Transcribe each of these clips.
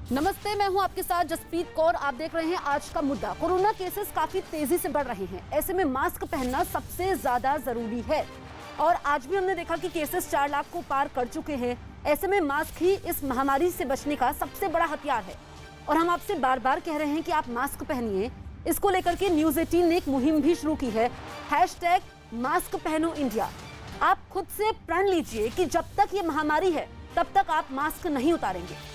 नमस्ते, मैं हूं आपके साथ जसप्रीत कौर। आप देख रहे हैं आज का मुद्दा। कोरोना केसेस काफी तेजी से बढ़ रहे हैं, ऐसे में मास्क पहनना सबसे ज्यादा जरूरी है। और आज भी हमने देखा कि केसेस 4 लाख को पार कर चुके हैं। ऐसे में मास्क ही इस महामारी से बचने का सबसे बड़ा हथियार है। और हम आपसे बार बार कह रहे हैं कि आप मास्क पहनिए। इसको लेकर के न्यूज 18 ने एक मुहिम भी शुरू की है, #मास्क पहनो इंडिया। आप खुद से प्रण लीजिए कि जब तक ये महामारी है तब तक आप मास्क नहीं उतारेंगे।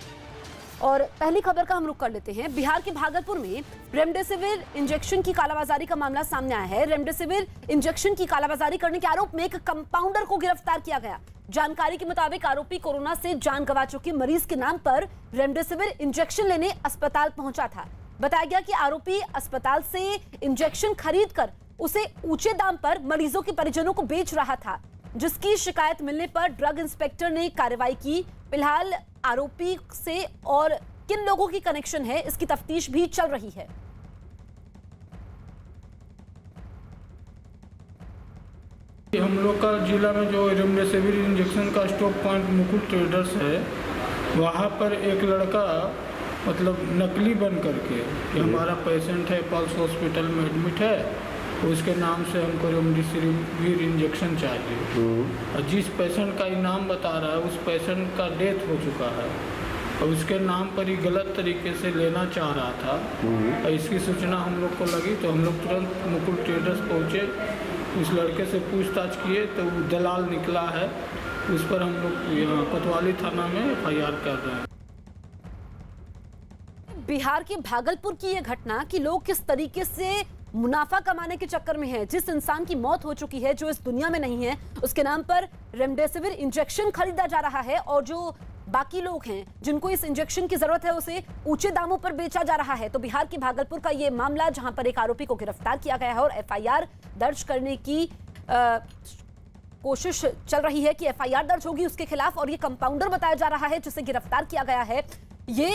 और पहली खबर का हम रुख कर लेते हैं। बिहार के भागलपुर में रेमडेसिविर इंजेक्शन की कालाबाजारी का मामला सामने आया है। रेमडेसिविर इंजेक्शन की कालाबाजारी करने के आरोप में एक कंपाउंडर को गिरफ्तार किया गया। जानकारी के मुताबिक आरोपी कोरोना से जान गंवा चुके मरीज के नाम पर रेमडेसिविर इंजेक्शन लेने अस्पताल पहुंचा था। बताया गया कि आरोपी अस्पताल से इंजेक्शन खरीद कर उसे ऊंचे दाम पर मरीजों के परिजनों को बेच रहा था, जिसकी शिकायत मिलने पर ड्रग इंस्पेक्टर ने कार्रवाई की। फिलहाल आरोपी से और किन लोगों की कनेक्शन है, इसकी तफ्तीश भी चल रही है। हम लोग का जिला में जो रेमडेसिविर इंजेक्शन का स्टॉक पॉइंट मुकुल ट्रेडर्स है, वहाँ पर एक लड़का मतलब नकली बन करके कि हमारा पेशेंट है, पल्स हॉस्पिटल में एडमिट है, उसके नाम से हमको रेमडेसिविर इंजेक्शन चाहिए। और जिस पेशेंट का इनाम बता रहा है उस पेशेंट का डेथ हो चुका है और उसके नाम पर ही गलत तरीके से लेना चाह रहा था। और इसकी सूचना हम लोग को लगी तो हम लोग तुरंत मुकुल ट्रेडर्स पहुँचे, उस लड़के से पूछताछ किए तो वो दलाल निकला है। उस पर हम लोग यहाँ कोतवाली थाना में FIR कर रहे हैं। बिहार के भागलपुर की यह घटना कि लोग किस तरीके से मुनाफा कमाने के चक्कर में है। जिस इंसान की मौत हो चुकी है, जो इस दुनिया में नहीं है, उसके नाम पर रेमडेसिविर इंजेक्शन खरीदा जा रहा है और जो बाकी लोग हैं जिनको इस इंजेक्शन की जरूरत है उसे ऊंचे दामों पर बेचा जा रहा है। तो बिहार के भागलपुर का ये मामला, जहां पर एक आरोपी को गिरफ्तार किया गया है और FIR दर्ज करने की कोशिश चल रही है कि FIR दर्ज होगी उसके खिलाफ। और ये कंपाउंडर बताया जा रहा है जिसे गिरफ्तार किया गया है। ये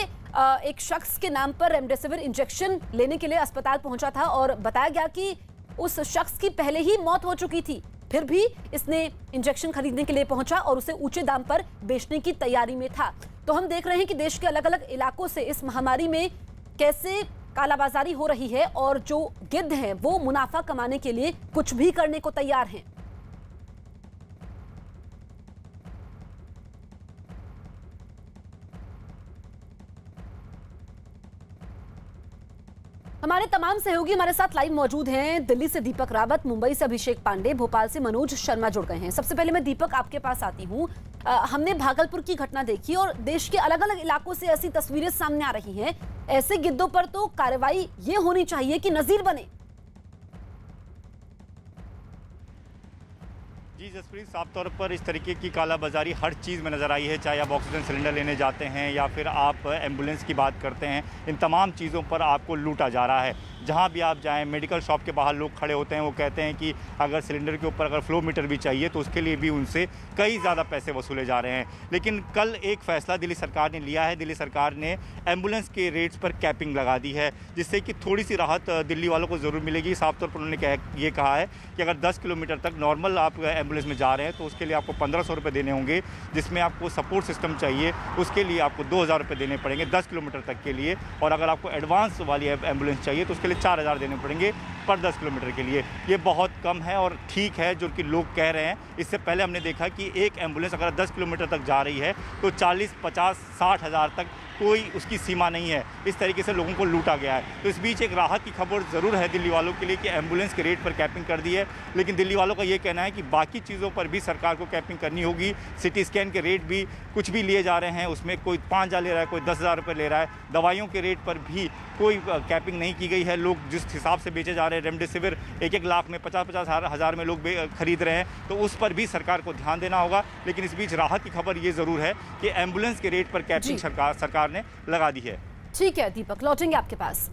एक शख्स के नाम पर रेमडेसिविर इंजेक्शन लेने के लिए अस्पताल पहुंचा था और बताया गया कि उस शख्स की पहले ही मौत हो चुकी थी, फिर भी इसने इंजेक्शन खरीदने के लिए पहुंचा और उसे ऊंचे दाम पर बेचने की तैयारी में था। तो हम देख रहे हैं कि देश के अलग अलग इलाकों से इस महामारी में कैसे कालाबाजारी हो रही है और जो गिद्ध हैं वो मुनाफा कमाने के लिए कुछ भी करने को तैयार हैं। हमारे तमाम सहयोगी हमारे साथ लाइव मौजूद हैं। दिल्ली से दीपक रावत, मुंबई से अभिषेक पांडे, भोपाल से मनोज शर्मा जुड़ गए हैं। सबसे पहले मैं दीपक आपके पास आती हूं। हमने भागलपुर की घटना देखी और देश के अलग अलग इलाकों से ऐसी तस्वीरें सामने आ रही हैं। ऐसे गिद्धों पर तो कार्रवाई ये होनी चाहिए कि नजीर बने। जी जसप्रीत, साफ तौर पर इस तरीके की कालाबाजारी हर चीज़ में नज़र आई है। चाहे आप ऑक्सीजन सिलेंडर लेने जाते हैं या फिर आप एम्बुलेंस की बात करते हैं, इन तमाम चीज़ों पर आपको लूटा जा रहा है। जहाँ भी आप जाएं, मेडिकल शॉप के बाहर लोग खड़े होते हैं, वो कहते हैं कि अगर सिलेंडर के ऊपर अगर फ्लो मीटर भी चाहिए तो उसके लिए भी उनसे कई ज़्यादा पैसे वसूले जा रहे हैं। लेकिन कल एक फ़ैसला दिल्ली सरकार ने लिया है। दिल्ली सरकार ने एम्बुलेंस के रेट्स पर कैपिंग लगा दी है, जिससे कि थोड़ी सी राहत दिल्ली वालों को ज़रूर मिलेगी। साफ तौर पर उन्होंने ये कहा है कि अगर 10 किलोमीटर तक नॉर्मल आप एम्बुलेंस में जा रहे हैं तो उसके लिए आपको 1500 रुपये देने होंगे। जिसमें आपको सपोर्ट सिस्टम चाहिए उसके लिए आपको 2000 रुपये देने पड़ेंगे 10 किलोमीटर तक के लिए। और अगर आपको एडवांस वाली एम्बुलेंस चाहिए तो उसके लिए 4000 देने पड़ेंगे पर 10 किलोमीटर के लिए। ये बहुत कम है और ठीक है जो कि लोग कह रहे हैं। इससे पहले हमने देखा कि एक एम्बुलेंस अगर 10 किलोमीटर तक जा रही है तो 40, 50, 60 हज़ार तक कोई उसकी सीमा नहीं है। इस तरीके से लोगों को लूटा गया है। तो इस बीच एक राहत की खबर ज़रूर है दिल्ली वालों के लिए कि एम्बुलेंस के रेट पर कैपिंग कर दी है। लेकिन दिल्ली वालों का ये कहना है कि बाकी चीज़ों पर भी सरकार को कैपिंग करनी होगी। सिटी स्कैन के रेट भी कुछ भी लिए जा रहे हैं, उसमें कोई 5000 ले रहा है, कोई 10,000 रुपये ले रहा है। दवाइयों के रेट पर भी कोई कैपिंग नहीं की गई है। लोग जिस हिसाब से बेचे जा रहे हैं, रेमडेसिविर 1-1 लाख में, 50-50 हज़ार में लोग खरीद रहे हैं, तो उस पर भी सरकार को ध्यान देना होगा। लेकिन इस बीच राहत की खबर ये ज़रूर है कि एम्बुलेंस के रेट पर कैपिंग सरकार ने लगा दी है। ठीक है दीपक, लौटेंगे आपके पास।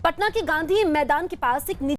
पटना के गांधी मैदान के पास एक